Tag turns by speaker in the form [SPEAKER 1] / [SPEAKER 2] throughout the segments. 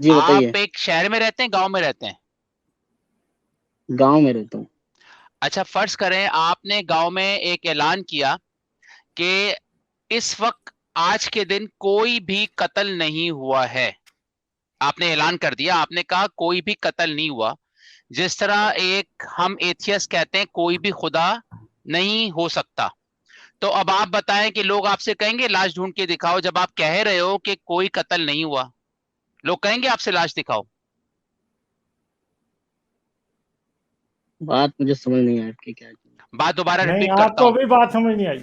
[SPEAKER 1] جی بتائیے.
[SPEAKER 2] آپ ایک شہر میں رہتے ہیں، گاؤں میں رہتے ہیں؟
[SPEAKER 1] گاؤں میں رہتا ہوں.
[SPEAKER 2] اچھا فرض کریں آپ نے گاؤں میں ایک اعلان کیا کہ اس وقت آج کے دن کوئی بھی قتل نہیں ہوا ہے، آپ نے اعلان کر دیا، آپ نے کہا کوئی بھی قتل نہیں ہوا، جس طرح ایک ہم ایتھیس کہتے ہیں کوئی بھی خدا نہیں ہو سکتا. تو اب آپ بتائیں کہ لوگ آپ سے کہیں گے لاش ڈھونڈ کے دکھاؤ، جب آپ کہہ رہے ہو کہ کوئی قتل نہیں ہوا، لوگ کہیں گے آپ سے لاش دکھاؤ؟
[SPEAKER 1] بات مجھے سمجھ نہیں آئی آپ کی کیا ہے.
[SPEAKER 2] بات دوبارہ
[SPEAKER 3] نہیں
[SPEAKER 2] ریپیٹ
[SPEAKER 3] آپ
[SPEAKER 2] کرتا
[SPEAKER 3] کو
[SPEAKER 2] ہوں.
[SPEAKER 3] ابھی بات سمجھ نہیں آئی.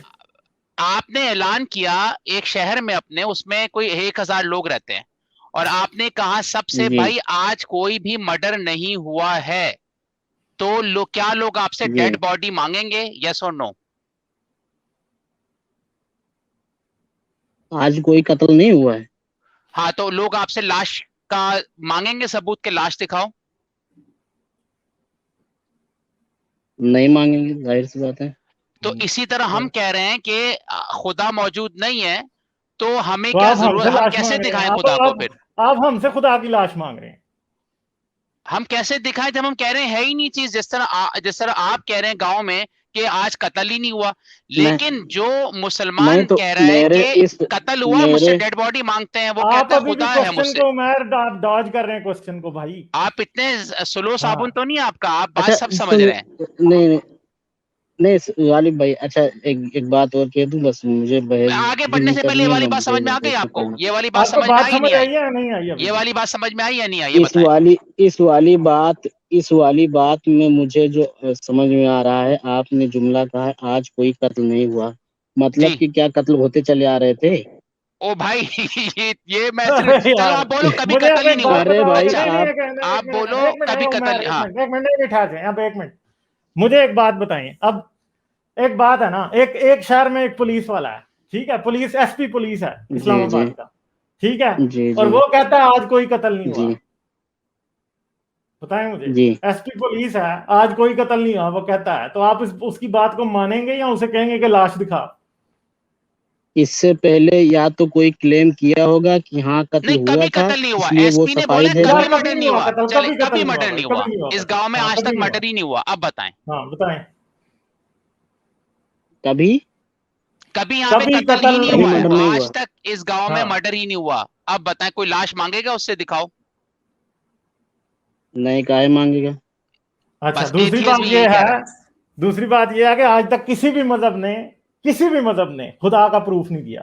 [SPEAKER 2] آپ نے اعلان کیا ایک شہر میں اپنے، اس میں کوئی 1000 لوگ رہتے ہیں، اور آپ نے کہا سب سے
[SPEAKER 1] جی
[SPEAKER 2] بھائی آج کوئی بھی مرڈر نہیں ہوا ہے، تو کیا لوگ آپ سے
[SPEAKER 1] جی
[SPEAKER 2] ڈیڈ باڈی مانگیں گے؟ یس اور نو؟
[SPEAKER 1] آج کوئی قتل نہیں ہوا ہے.
[SPEAKER 2] ہاں، تو لوگ آپ سے لاش کا مانگیں گے ثبوت کے لاش دکھاؤ؟
[SPEAKER 1] نہیں مانگیں گے، ظاہر سی بات ہے.
[SPEAKER 2] تو اسی طرح ہم کہہ رہے ہیں کہ خدا موجود نہیں ہے، تو ہمیں
[SPEAKER 3] تو
[SPEAKER 2] کیا
[SPEAKER 3] آپ ہم
[SPEAKER 2] ضرورت،
[SPEAKER 3] سے
[SPEAKER 2] ہم
[SPEAKER 3] لاش
[SPEAKER 2] کیسے
[SPEAKER 3] مانگ رہے ہیں؟
[SPEAKER 2] دکھائیں خدا کو؟ پھر
[SPEAKER 3] آپ ہم سے خدا کی لاش مانگ رہے ہیں.
[SPEAKER 2] ہم کیسے دکھائیں جب ہم کہہ رہے ہیں ہے ہی نہیں چیز؟ جس طرح آپ کہہ رہے ہیں گاؤں میں کہ آج قتل ہی نہیں ہوا،
[SPEAKER 1] میں
[SPEAKER 2] لیکن جو
[SPEAKER 1] نہیں
[SPEAKER 2] مسلمان
[SPEAKER 1] تو
[SPEAKER 2] کہہ رہا ہے
[SPEAKER 1] میرے
[SPEAKER 2] کہ
[SPEAKER 1] اس
[SPEAKER 2] قتل ہوا، مجھ سے
[SPEAKER 1] میرے
[SPEAKER 2] ڈیڈ باڈی مانگتے ہیں، وہ
[SPEAKER 3] آپ
[SPEAKER 2] کہتا ہے
[SPEAKER 3] ابھی بھی
[SPEAKER 2] خدا ہے مجھ
[SPEAKER 3] کوشچن
[SPEAKER 2] سے.
[SPEAKER 3] کو ڈاج کر رہے ہیں کوشچن کو بھائی.
[SPEAKER 2] آپ اتنے سلو
[SPEAKER 3] ہاں
[SPEAKER 2] صابن تو نہیں آپ کا، آپ
[SPEAKER 1] اچھا
[SPEAKER 2] بات سب سمجھ رہے ہیں.
[SPEAKER 1] نہیں نہیں غالب بھائی، اچھا ایک بات اور کہہ دوں، بس مجھے بحث
[SPEAKER 2] آگے
[SPEAKER 1] بھی
[SPEAKER 2] بڑھنے
[SPEAKER 1] نہیں
[SPEAKER 2] سے پہلے
[SPEAKER 1] کرنی
[SPEAKER 2] یہ
[SPEAKER 1] ہے،
[SPEAKER 2] والی
[SPEAKER 1] نہ
[SPEAKER 2] بات
[SPEAKER 1] مجھے
[SPEAKER 2] سمجھ میں آ گئی
[SPEAKER 1] بحث
[SPEAKER 2] آپ کو؟
[SPEAKER 1] کرنا.
[SPEAKER 2] یہ والی بات
[SPEAKER 3] آپ کو
[SPEAKER 2] سمجھ میں
[SPEAKER 3] بات
[SPEAKER 2] آئی
[SPEAKER 3] سمجھ
[SPEAKER 2] نہیں آئی؟
[SPEAKER 3] آئی ہے یا نہیں آئی ابھی
[SPEAKER 2] یہ
[SPEAKER 3] بھی؟
[SPEAKER 2] والی بات سمجھ میں آئی یا نہیں آئی؟ یہ بتائیں.
[SPEAKER 1] اس والی بات میں مجھے جو سمجھ میں آ رہا ہے، آپ نے جملہ کہا ہے آج کوئی قتل نہیں ہوا، مطلب
[SPEAKER 2] جی
[SPEAKER 1] کہ کیا قتل ہوتے چلے آ رہے تھے؟
[SPEAKER 2] او بھائی یہ میں صرف،
[SPEAKER 3] ارے
[SPEAKER 2] چلو
[SPEAKER 3] یار
[SPEAKER 2] آپ بولو کبھی
[SPEAKER 3] مجھے
[SPEAKER 2] قتل
[SPEAKER 3] اب
[SPEAKER 2] ہی
[SPEAKER 3] ایک
[SPEAKER 2] نہیں ہوا.
[SPEAKER 3] بات
[SPEAKER 1] ارے
[SPEAKER 3] بتاؤ
[SPEAKER 1] بھائی
[SPEAKER 3] کہ نہیں
[SPEAKER 1] آپ
[SPEAKER 3] نہیں
[SPEAKER 2] آپ بولو
[SPEAKER 3] ایک منٹ
[SPEAKER 2] کبھی
[SPEAKER 3] عمر،
[SPEAKER 2] قتل،
[SPEAKER 3] ایک
[SPEAKER 2] ہاں.
[SPEAKER 3] منٹ ایک منٹ نہیں بٹھا دیں. اب ایک منٹ مجھے ایک بات بتائیں. اب ایک بات ہے نا، ایک شہر میں ایک پولیس والا ہے، ٹھیک ہے، پولیس ایس پی پولیس ہے اسلام
[SPEAKER 1] جی جی
[SPEAKER 3] آباد کا، ٹھیک ہے،
[SPEAKER 1] جی
[SPEAKER 3] اور
[SPEAKER 1] جی
[SPEAKER 3] وہ کہتا ہے آج کوئی قتل نہیں ہوا.
[SPEAKER 1] جی
[SPEAKER 3] بتائیں مجھے،
[SPEAKER 1] جی
[SPEAKER 3] ایس پی پولیس ہے، آج کوئی قتل نہیں ہوا وہ کہتا ہے، تو آپ اس کی بات کو مانیں گے یا اسے کہیں گے کہ لاش دکھا؟
[SPEAKER 1] اس سے پہلے یا تو کوئی کلیم کیا ہوگا کہ ہاں قتل
[SPEAKER 2] نہیں
[SPEAKER 1] ہوا
[SPEAKER 2] کبھی
[SPEAKER 1] تھا،
[SPEAKER 2] قتل نہیں ہوا،
[SPEAKER 1] اس لیے
[SPEAKER 2] ایس
[SPEAKER 1] وہ
[SPEAKER 2] پی نے
[SPEAKER 1] صفائی
[SPEAKER 2] بولا
[SPEAKER 1] دے رہا
[SPEAKER 3] یار
[SPEAKER 2] کبھی
[SPEAKER 1] ہے.
[SPEAKER 3] کبھی
[SPEAKER 2] مرڈر
[SPEAKER 3] نہیں
[SPEAKER 2] نہیں
[SPEAKER 3] ہوا
[SPEAKER 2] ہوا.
[SPEAKER 3] قتل،
[SPEAKER 2] چلے
[SPEAKER 3] کبھی قتل
[SPEAKER 2] کبھی
[SPEAKER 3] نہیں ہوا
[SPEAKER 2] مرڈر
[SPEAKER 3] بھائی،
[SPEAKER 2] نہیں
[SPEAKER 3] کبھی
[SPEAKER 2] ہوا،
[SPEAKER 3] نہیں ہوا
[SPEAKER 2] اس
[SPEAKER 3] قتل.
[SPEAKER 2] گاؤں میں
[SPEAKER 3] ہاں
[SPEAKER 2] آج
[SPEAKER 3] کبھی
[SPEAKER 2] تک
[SPEAKER 3] نہیں ہوا.
[SPEAKER 2] مرڈر ہی نہیں ہوا. اب بتائیں
[SPEAKER 3] ہاں بتائیں.
[SPEAKER 1] کبھی
[SPEAKER 2] یہاں پہ
[SPEAKER 3] کبھی
[SPEAKER 2] قتل
[SPEAKER 3] قتل
[SPEAKER 2] ہی نہیں
[SPEAKER 3] نہیں
[SPEAKER 2] ہوا ہے،
[SPEAKER 1] مرڈر نہیں
[SPEAKER 3] ہوا.
[SPEAKER 1] ہوا.
[SPEAKER 2] آج تک اس گاؤں میں
[SPEAKER 3] ہاں
[SPEAKER 2] مرڈر ہی نہیں ہوا. اب بتائیں کوئی لاش مانگے گا اس سے دکھاؤ؟
[SPEAKER 1] نہیں کائے مانگے گا.
[SPEAKER 3] اچھا
[SPEAKER 2] بس ایتھیس بھی
[SPEAKER 3] دوسری
[SPEAKER 2] یہی کہہ رہے ہیں.
[SPEAKER 3] بات یہ ہے کہ آج تک کسی بھی مذہب نے خدا کا پروف نہیں دیا،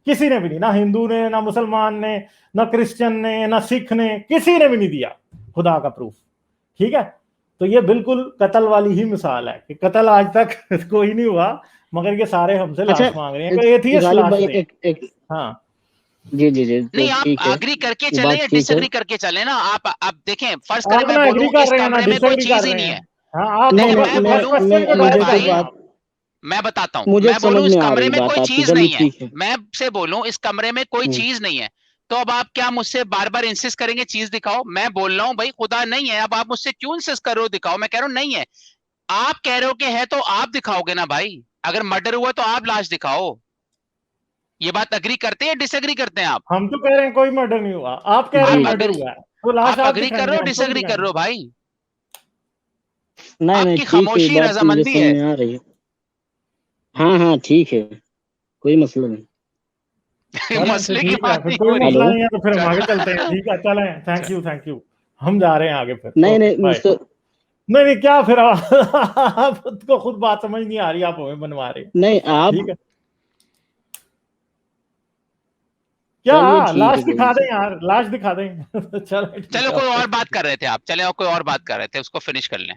[SPEAKER 3] کسی نے بھی نہیں، نہ ہندو نے، نہ مسلمان نے، نہ کرسچن نے، نہ سکھ نے، کسی نے بھی نہیں دیا خدا کا پروف. ٹھیک ہے، تو یہ بالکل قتل والی ہی مثال ہے کہ قتل آج تک کوئی نہیں ہوا، مگر یہ سارے ہم سے
[SPEAKER 1] اچھا
[SPEAKER 3] لاش مانگ رہے ہیں کہ ایتھیسٹ
[SPEAKER 1] غالب
[SPEAKER 3] لاش
[SPEAKER 1] بھائی،
[SPEAKER 3] دیں.
[SPEAKER 1] ایک
[SPEAKER 3] ہاں
[SPEAKER 1] جی جی جی تو
[SPEAKER 2] نہیں آپ
[SPEAKER 1] ٹھیک ہے،
[SPEAKER 2] اگری کر کے
[SPEAKER 1] وہ
[SPEAKER 2] چلیں
[SPEAKER 1] بات
[SPEAKER 2] یا
[SPEAKER 1] ٹھیک
[SPEAKER 2] ڈس
[SPEAKER 1] ہے.
[SPEAKER 2] ایگری کر کے چلیں نا. آپ دیکھیں فرض کریں
[SPEAKER 3] آپ
[SPEAKER 2] میں
[SPEAKER 3] نہ
[SPEAKER 2] بولوں
[SPEAKER 3] ایگری کر
[SPEAKER 2] اس
[SPEAKER 3] رہے ہیں نہ
[SPEAKER 2] کمرے میں
[SPEAKER 3] ڈس
[SPEAKER 2] کوئی
[SPEAKER 3] ایگری کر
[SPEAKER 2] چیز ہی
[SPEAKER 3] رہے
[SPEAKER 2] نہیں
[SPEAKER 3] ہیں.
[SPEAKER 2] ہے.
[SPEAKER 3] ہاں آپ
[SPEAKER 2] دیکھیں
[SPEAKER 3] تو
[SPEAKER 2] میں
[SPEAKER 3] فرسٹ
[SPEAKER 2] بولوں
[SPEAKER 3] کوسچن کو
[SPEAKER 1] مجھے
[SPEAKER 3] ڈاج کر
[SPEAKER 1] تو
[SPEAKER 2] بھائی،
[SPEAKER 3] رہے ہیں
[SPEAKER 1] بات
[SPEAKER 3] آپ.
[SPEAKER 2] میں بتاتا ہوں،
[SPEAKER 1] مجھے
[SPEAKER 2] میں بولوں
[SPEAKER 1] سمجھ
[SPEAKER 2] اس
[SPEAKER 1] میں آ
[SPEAKER 2] کمرے
[SPEAKER 1] رہی
[SPEAKER 2] میں
[SPEAKER 1] بات
[SPEAKER 2] کوئی
[SPEAKER 1] آپ کی،
[SPEAKER 2] چیز
[SPEAKER 1] چلیے
[SPEAKER 2] نہیں ہے،
[SPEAKER 1] ٹھیک ہے.
[SPEAKER 2] میں سے بولوں اس کمرے میں کوئی
[SPEAKER 1] ہوں.
[SPEAKER 2] چیز نہیں ہے، تو اب آپ کیا مجھ سے بار بار انسسٹ کریں گے چیز دکھاؤ؟ میں بول رہا ہوں بھائی خدا نہیں ہے، اب آپ مجھ سے کیوں انسسٹ کر رہے ہو دکھاؤ؟ میں کہہ رہا ہوں نہیں ہے، آپ کہہ رہے ہو کہ ہے تو آپ دکھاؤ گے نا بھائی. اگر مرڈر ہوا تو آپ لاش دکھاؤ. یہ بات اگری کرتے ہیں یا ڈس ایگری کرتے ہیں آپ؟
[SPEAKER 3] ہم تو کہہ رہے ہیں کوئی مرڈر نہیں ہوا، آپ کہہ رہے ہیں
[SPEAKER 1] جی
[SPEAKER 3] مرڈر ہوا ہے، تو لاش
[SPEAKER 2] آپ
[SPEAKER 3] آپ
[SPEAKER 2] اگری کر
[SPEAKER 3] دکھائیں
[SPEAKER 2] رہے
[SPEAKER 3] گے،
[SPEAKER 2] ہو
[SPEAKER 3] ہم
[SPEAKER 2] ڈس
[SPEAKER 3] تھوڑی
[SPEAKER 2] ایگری کر
[SPEAKER 3] دکھائیں
[SPEAKER 2] رہے
[SPEAKER 3] گے.
[SPEAKER 2] ہو بھائی؟
[SPEAKER 1] نہیں
[SPEAKER 2] آپ
[SPEAKER 1] نہیں
[SPEAKER 2] کی
[SPEAKER 1] ٹھیک ہے، یہ
[SPEAKER 2] خاموشی
[SPEAKER 1] بات تو مجھے
[SPEAKER 2] رضامندی
[SPEAKER 1] سمجھ
[SPEAKER 2] ہے.
[SPEAKER 1] میں آ رہی ہے. ہاں ہاں ٹھیک ہے، کوئی مسئلہ نہیں.
[SPEAKER 3] چلیں تو
[SPEAKER 2] مسئلے کی
[SPEAKER 3] ٹھیک ہے،
[SPEAKER 2] بات
[SPEAKER 3] پھر
[SPEAKER 2] نہیں
[SPEAKER 3] کوئی
[SPEAKER 2] ہو رہی.
[SPEAKER 3] مسئلہ
[SPEAKER 1] ہلو.
[SPEAKER 3] نہیں ہے تو پھر ہم آگے چلتے ہیں. ٹھیک ہے چلیں، تھینک یو ہم جا رہے ہیں آگے پھر.
[SPEAKER 1] نہیں
[SPEAKER 3] اوکے
[SPEAKER 1] نہیں
[SPEAKER 3] بائے. نہیں کیا پھر آپ کو خود بات سمجھ نہیں آ رہی، آپ ہمیں بنوا رہے ہیں.
[SPEAKER 1] نہیں آپ
[SPEAKER 3] ٹھیک ہے کیا
[SPEAKER 1] چلیے ٹھیک
[SPEAKER 3] لاش
[SPEAKER 1] ہے، کوئی
[SPEAKER 3] دکھا دیں
[SPEAKER 1] مسئلہ.
[SPEAKER 3] یار، لاش دکھا دیں. چلیں ٹھیک
[SPEAKER 2] چلو
[SPEAKER 3] ہے
[SPEAKER 2] کوئی
[SPEAKER 3] اوکے.
[SPEAKER 2] اور بات کر رہے تھے آپ، چلے کوئی اور بات کر رہے تھے، اس کو فنش کر لیں.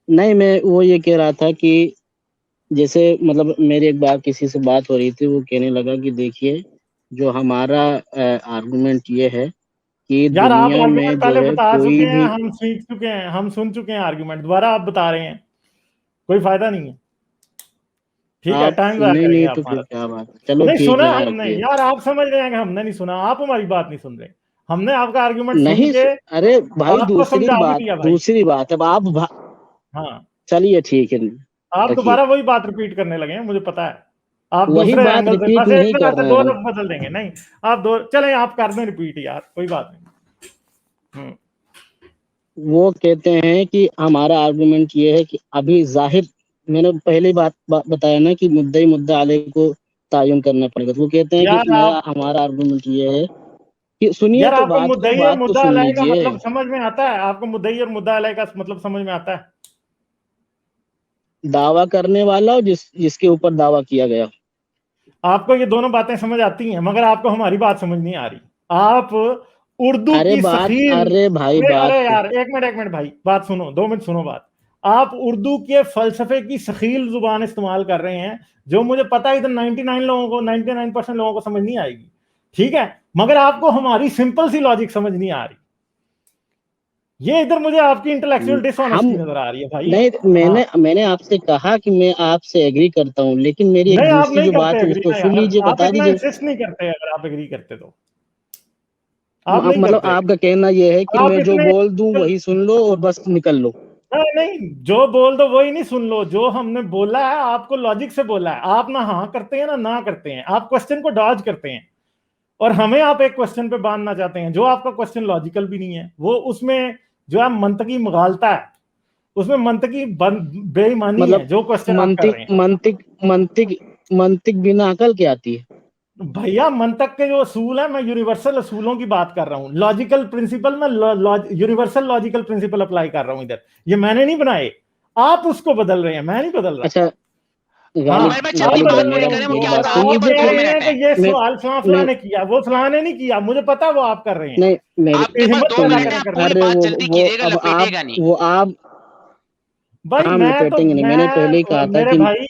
[SPEAKER 1] نہیں میں وہ یہ کہہ رہا تھا کہ جیسے مطلب میری ایک بار کسی سے بات ہو رہی تھی، وہ کہنے لگا کہ دیکھیے جو ہمارا آرگومنٹ یہ ہے کہ
[SPEAKER 3] یار آپ
[SPEAKER 1] دنیا میں
[SPEAKER 3] آرگومنٹ
[SPEAKER 1] جو
[SPEAKER 3] پہلے
[SPEAKER 1] ہے
[SPEAKER 3] بتا
[SPEAKER 1] کوئی
[SPEAKER 3] چکے ہیں،
[SPEAKER 1] بھی.
[SPEAKER 3] ہم سیکھ چکے ہیں، ہم سن چکے ہیں آرگومنٹ، دوبارہ آپ بتا رہے ہیں، کوئی فائدہ نہیں ہے. ٹھیک ہے
[SPEAKER 1] آپ
[SPEAKER 3] ٹائم ضائع
[SPEAKER 1] سنیں
[SPEAKER 3] کریں گے
[SPEAKER 1] نہیں
[SPEAKER 3] آپ
[SPEAKER 1] تو پھر
[SPEAKER 3] ہمارا.
[SPEAKER 1] کیا بات ہے. چلو
[SPEAKER 3] نہیں
[SPEAKER 1] ٹھیک
[SPEAKER 3] سنا
[SPEAKER 1] ہے
[SPEAKER 3] ہم نے
[SPEAKER 1] رکھیے.
[SPEAKER 3] یار، آپ سمجھ رہے ہیں کہ ہم نے نہیں سنا، آپ ہماری بات نہیں سن رہے. ہم نے آپ کا آرگومنٹ سن
[SPEAKER 1] نہیں
[SPEAKER 3] کے
[SPEAKER 1] ارے بھائی
[SPEAKER 3] آپ کو
[SPEAKER 1] دوسری
[SPEAKER 3] سمجھا بھی
[SPEAKER 1] بات
[SPEAKER 3] دیا بھائی.
[SPEAKER 1] دوسری بات اب آپ
[SPEAKER 3] ہاں
[SPEAKER 1] چلیے ٹھیک ہے
[SPEAKER 3] آپ
[SPEAKER 1] رکھیے.
[SPEAKER 3] دوبارہ وہی بات ریپیٹ کرنے لگے ہیں، مجھے پتا ہے آپ
[SPEAKER 1] وہی
[SPEAKER 3] دوسرے
[SPEAKER 1] بات
[SPEAKER 3] اینگل سے
[SPEAKER 1] ریپیٹ
[SPEAKER 3] بس
[SPEAKER 1] نہیں
[SPEAKER 3] ایک
[SPEAKER 1] کر
[SPEAKER 3] طرح سے
[SPEAKER 1] رہے
[SPEAKER 3] دو
[SPEAKER 1] ہیں.
[SPEAKER 3] لفظ بدل دیں گے. نہیں آپ دو چلیں آپ کر دیں ریپیٹ یار, کوئی بات نہیں.
[SPEAKER 1] وہ کہتے ہیں کہ ہمارا آرگومنٹ یہ ہے کہ ابھی ظاہر, میں نے پہلے بات بتایا نا کہ مدعی مدعا علیہ کو تعین کرنا پڑے گا. تو وہ کہتے ہیں کہ
[SPEAKER 3] یار آپ
[SPEAKER 1] ہمارا آرگومنٹ یہ ہے کہ سنیے
[SPEAKER 3] یار
[SPEAKER 1] تو
[SPEAKER 3] آپ کو مدعی اور
[SPEAKER 1] بات تو
[SPEAKER 3] مدعا
[SPEAKER 1] سن
[SPEAKER 3] علیہ کا
[SPEAKER 1] لیجئے.
[SPEAKER 3] مطلب سمجھ میں آتا ہے؟ آپ کو مدعی اور مدعا علیہ کا مطلب سمجھ میں آتا ہے؟
[SPEAKER 1] دعویٰ کرنے والا اور جس کے اوپر دعویٰ کیا گیا.
[SPEAKER 3] آپ کو یہ دونوں باتیں سمجھ آتی ہیں, مگر آپ کو ہماری بات سمجھ نہیں آ رہی. آپ اردو کی سخیل
[SPEAKER 1] ارے بھائی
[SPEAKER 3] ارے
[SPEAKER 1] بات
[SPEAKER 3] یار ایک منٹ بھائی بات سنو, 2 منٹ سنو بات. آپ اردو کے فلسفے کی سخیل زبان استعمال کر رہے ہیں جو مجھے پتا ہے ادھر 99% لوگوں کو سمجھ نہیں آئے گی, ٹھیک ہے, مگر آپ کو ہماری سمپل سی لاجک سمجھ نہیں آ رہی. یہ ادھر مجھے آپ کی انٹلیکچوئل ڈس
[SPEAKER 1] ہم
[SPEAKER 3] آنیسٹی نظر آ رہی ہے بھائی.
[SPEAKER 1] نہیں, میں نے آپ سے کہا کہ میں آپ سے ایگری کرتا ہوں, لیکن میری ایک
[SPEAKER 3] نہیں آپ
[SPEAKER 1] دوسری
[SPEAKER 3] نہیں
[SPEAKER 1] جو بات
[SPEAKER 3] کرتے
[SPEAKER 1] ہے اس
[SPEAKER 3] ایگری
[SPEAKER 1] کو
[SPEAKER 3] نا
[SPEAKER 1] سن
[SPEAKER 3] یار,
[SPEAKER 1] لیجئے,
[SPEAKER 3] آپ
[SPEAKER 1] بتا
[SPEAKER 3] اتنا
[SPEAKER 1] دیجئے.
[SPEAKER 3] انسسٹ نہیں کرتے. اگر آپ ایگری کرتے تو آپ نہیں
[SPEAKER 1] مطلب
[SPEAKER 3] کرتے.
[SPEAKER 1] آپ کا کہنا یہ ہے کہ
[SPEAKER 3] آپ
[SPEAKER 1] میں جو
[SPEAKER 3] اتنے
[SPEAKER 1] بول دوں وہی سن لو اور بس نکل لو.
[SPEAKER 3] نہیں, جو بول دو وہی نہیں سن لو. جو ہم نے بولا ہے آپ کو لاجک سے بولا ہے, آپ نہ ہاں کرتے ہیں نہ کرتے ہیں. آپ کوسچن کو ڈاج کرتے ہیں اور ہمیں آپ ایک کوسچن پہ باندھنا چاہتے ہیں جو آپ کا کوسچن لاجیکل بھی نہیں ہے. وہ اس میں جو ہے منطقی مغالطہ ہے, اس میں منطقی بے ایمانی ہے جو کوسچن آپ کر رہے ہیں.
[SPEAKER 1] منطق بنا عقل کے آتی ہے.
[SPEAKER 3] بھیا منطق کے جو اصول ہیں, میں یونیورسل اصولوں کی بات کر رہا ہوں. لاجیکل پرنسپل میں یونیورسل لاجیکل پرنسپل اپلائی کر رہا ہوں ادھر. یہ میں نے نہیں بنائے, آپ اس کو بدل رہے ہیں, میں نہیں بدل رہا.
[SPEAKER 1] اچھا
[SPEAKER 3] ہاں
[SPEAKER 2] میں
[SPEAKER 3] آپ
[SPEAKER 2] جلدی
[SPEAKER 1] غالب
[SPEAKER 2] بات
[SPEAKER 3] بدل
[SPEAKER 1] بھائی
[SPEAKER 3] رہے
[SPEAKER 2] پوری
[SPEAKER 1] میرا
[SPEAKER 3] ہیں
[SPEAKER 2] کریں,
[SPEAKER 3] ان
[SPEAKER 2] وہ
[SPEAKER 3] کی
[SPEAKER 1] میری
[SPEAKER 2] کیا
[SPEAKER 3] بات.
[SPEAKER 1] بات
[SPEAKER 2] ہوتا ہے,
[SPEAKER 1] سن
[SPEAKER 2] آپ کے
[SPEAKER 3] آپ
[SPEAKER 2] پاس
[SPEAKER 1] لیجئے
[SPEAKER 3] کہہ
[SPEAKER 2] 2
[SPEAKER 1] پھر.
[SPEAKER 3] رہے ہیں
[SPEAKER 2] منٹ
[SPEAKER 3] کہ
[SPEAKER 2] ہے.
[SPEAKER 3] یہ
[SPEAKER 1] میں
[SPEAKER 3] سوال
[SPEAKER 1] میں
[SPEAKER 3] فلاں نے کیا, وہ فلاں نے نہیں کیا. مجھے پتا وہ آپ کر رہے ہیں.
[SPEAKER 1] نہیں
[SPEAKER 2] آپ کے
[SPEAKER 3] اتنی
[SPEAKER 2] پاس
[SPEAKER 3] ہمت
[SPEAKER 2] 2
[SPEAKER 3] پیدا
[SPEAKER 2] منٹ ہے,
[SPEAKER 3] کریں
[SPEAKER 2] آپ
[SPEAKER 3] کر
[SPEAKER 2] پوری
[SPEAKER 3] رہے
[SPEAKER 1] ارے
[SPEAKER 2] بات جلدی
[SPEAKER 1] وہ
[SPEAKER 2] کیجیے گا,
[SPEAKER 1] اب
[SPEAKER 2] لپیٹے گا نہیں.
[SPEAKER 1] وہ آپ
[SPEAKER 3] بھائی
[SPEAKER 1] ہاں
[SPEAKER 3] میں تو
[SPEAKER 1] لپیٹیں گے نہیں, میں نے پہلے ہی کہا تھا
[SPEAKER 3] میرے
[SPEAKER 1] کہ
[SPEAKER 3] بھائی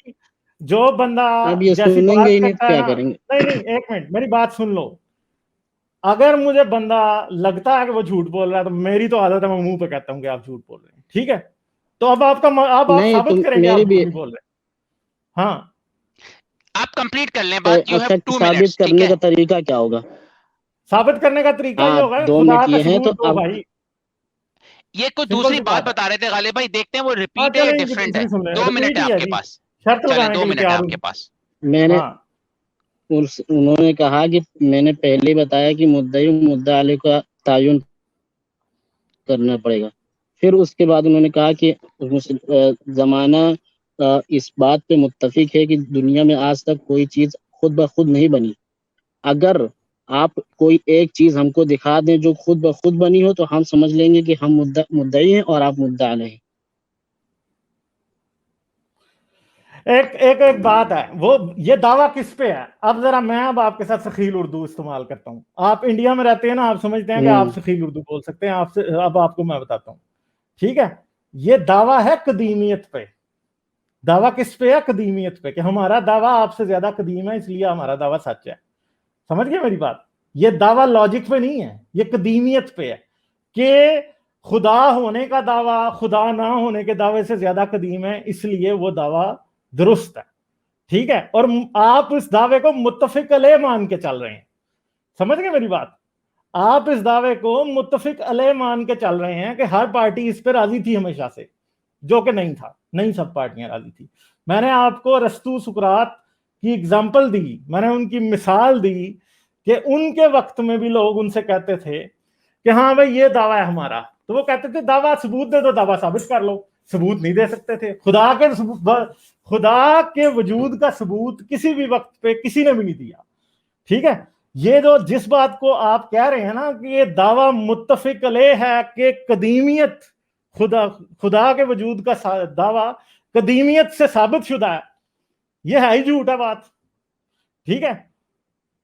[SPEAKER 3] جو بندہ
[SPEAKER 1] اب یہ
[SPEAKER 3] جیسی
[SPEAKER 1] سنیں گے ہی
[SPEAKER 3] بات
[SPEAKER 1] نہیں تو
[SPEAKER 3] کرتا ہے
[SPEAKER 1] کیا
[SPEAKER 3] نا,
[SPEAKER 1] کریں گے.
[SPEAKER 3] نہیں ایک منٹ میری بات سن لو. اگر مجھے بندہ لگتا ہے کہ وہ جھوٹ بول رہا ہے تو میری تو عادت ہے, میں منہ پہ کہتا ہوں کہ آپ جھوٹ بول رہے ہیں, ٹھیک ہے. تو اب آپ
[SPEAKER 1] نہیں
[SPEAKER 3] ثابت
[SPEAKER 1] تم
[SPEAKER 3] کریں کہ آپ
[SPEAKER 1] میری
[SPEAKER 3] جھوٹ
[SPEAKER 1] بھی
[SPEAKER 3] نہیں بول رہے. ہاں
[SPEAKER 2] آپ کمپلیٹ کر لیں بات, یو ہیو
[SPEAKER 1] اچھا
[SPEAKER 2] 2
[SPEAKER 1] ثابت
[SPEAKER 2] منٹس, ٹھیک
[SPEAKER 1] کرنے
[SPEAKER 2] ہے.
[SPEAKER 1] کا طریقہ کیا ہوگا؟
[SPEAKER 3] ثابت کرنے کا طریقہ یہ
[SPEAKER 1] ہاں
[SPEAKER 3] ہوگا
[SPEAKER 1] 2
[SPEAKER 3] خدا
[SPEAKER 1] منٹ
[SPEAKER 3] کا
[SPEAKER 1] یہ ہیں تو
[SPEAKER 3] ثبوت دو
[SPEAKER 1] اب
[SPEAKER 3] بھائی.
[SPEAKER 2] یہ کوئی
[SPEAKER 3] سمپل
[SPEAKER 2] دوسری
[SPEAKER 3] سی
[SPEAKER 2] بات
[SPEAKER 3] بات ہے.
[SPEAKER 2] بتا رہے تھے غالب بھائی, دیکھتے ہیں وہ
[SPEAKER 3] ہاں
[SPEAKER 2] ریپیٹ ہے یا
[SPEAKER 3] چلیں ان کی
[SPEAKER 2] ڈفرینٹ ہے.
[SPEAKER 3] دوسری سن لیں,
[SPEAKER 2] 2 منٹ
[SPEAKER 3] رپیٹ
[SPEAKER 2] ہے
[SPEAKER 3] ہی
[SPEAKER 2] آپ
[SPEAKER 3] ہے
[SPEAKER 2] کے
[SPEAKER 3] جی,
[SPEAKER 2] پاس,
[SPEAKER 3] شرط
[SPEAKER 2] چلیں
[SPEAKER 3] لگانے
[SPEAKER 2] 2
[SPEAKER 3] کے لیے
[SPEAKER 2] منٹ ہے
[SPEAKER 3] تیار
[SPEAKER 2] آپ
[SPEAKER 3] ہوں.
[SPEAKER 2] کے پاس.
[SPEAKER 1] میں نے
[SPEAKER 3] ہاں
[SPEAKER 1] انہوں نے کہا کہ میں نے پہلے ہی بتایا کہ مدعی مدعا علیہ کا تعین کرنا پڑے گا. پھر اس کے بعد انہوں نے کہا کہ زمانہ اس بات پہ متفق ہے کہ دنیا میں آج تک کوئی چیز خود بخود نہیں بنی. اگر آپ کوئی ایک چیز ہم کو دکھا دیں جو خود بخود بنی ہو تو ہم سمجھ لیں گے کہ ہم مدعی ہیں اور آپ مدعا علیہ ہیں.
[SPEAKER 3] ایک بات ہے, وہ یہ دعویٰ کس پہ ہے. اب ذرا میں اب آپ کے ساتھ سخیل اردو استعمال کرتا ہوں. آپ انڈیا میں رہتے ہیں نا, آپ سمجھتے ہیں کہ آپ سخیل اردو بول سکتے ہیں. آپ سے اب آپ کو میں بتاتا ہوں, ٹھیک ہے. یہ دعویٰ ہے قدیمیت پہ. دعویٰ کس پہ ہے؟ قدیمیت پہ, کہ ہمارا دعویٰ آپ سے زیادہ قدیم ہے اس لیے ہمارا دعویٰ سچ ہے. سمجھ گئے میری بات؟ یہ دعویٰ لاجک پہ نہیں ہے, یہ قدیمیت پہ ہے کہ خدا ہونے کا دعویٰ خدا نہ ہونے کے دعوے سے زیادہ قدیم ہے, اس لیے وہ دعویٰ درست ہے, ٹھیک ہے. اور آپ اس دعوے کو متفق علیہ مان کے چل رہے ہیں. سمجھ گئے میری بات؟ آپ اس دعوے کو متفق علیہ مان کے چل رہے ہیں کہ ہر پارٹی اس پہ راضی تھی ہمیشہ سے, جو کہ نہیں تھا. نہیں سب پارٹیاں راضی تھی. میں نے آپ کو ارسطو سقراط کی ایگزامپل دی, میں نے ان کی مثال دی کہ ان کے وقت میں بھی لوگ ان سے کہتے تھے کہ ہاں بھائی یہ دعویٰ ہے ہمارا, تو وہ کہتے تھے دعویٰ ثبوت دے دو, دعویٰ ثابت کر لو. ثبوت نہیں دے سکتے تھے. خدا کے وجود کا ثبوت کسی بھی وقت پہ کسی نے بھی نہیں دیا, ٹھیک ہے. یہ جو جس بات کو آپ کہہ رہے ہیں نا کہ یہ دعویٰ متفق علیہ ہے کہ قدیمیت خدا کے وجود کا دعویٰ قدیمیت سے ثابت شدہ ہے, یہ ہے ہی جھوٹ ہے بات, ٹھیک ہے,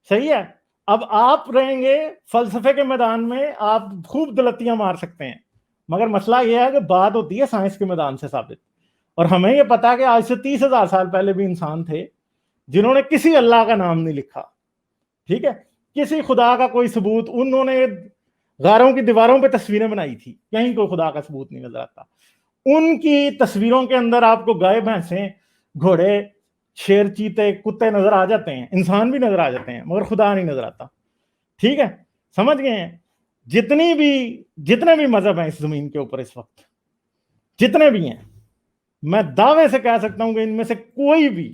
[SPEAKER 3] صحیح ہے. اب آپ رہیں گے فلسفے کے میدان میں, آپ خوب غلطیاں مار سکتے ہیں, مگر مسئلہ یہ ہے کہ بات ہوتی ہے سائنس کے میدان سے ثابت. اور ہمیں یہ پتا کہ آج سے 30,000 سال پہلے بھی انسان تھے جنہوں نے کسی اللہ کا نام نہیں لکھا, ٹھیک ہے, کسی خدا کا کوئی ثبوت. انہوں نے غاروں کی دیواروں پہ تصویریں بنائی تھی, کہیں کوئی خدا کا ثبوت نہیں نظر آتا. ان کی تصویروں کے اندر آپ کو گائے بھینسیں گھوڑے شیر چیتے کتے نظر آ جاتے ہیں, انسان بھی نظر آ جاتے ہیں, مگر خدا نہیں نظر آتا, ٹھیک ہے. سمجھ گئے ہیں؟ جتنے بھی مذہب ہیں اس زمین کے اوپر اس وقت, جتنے بھی ہیں, میں دعوے سے کہہ سکتا ہوں کہ ان میں سے کوئی بھی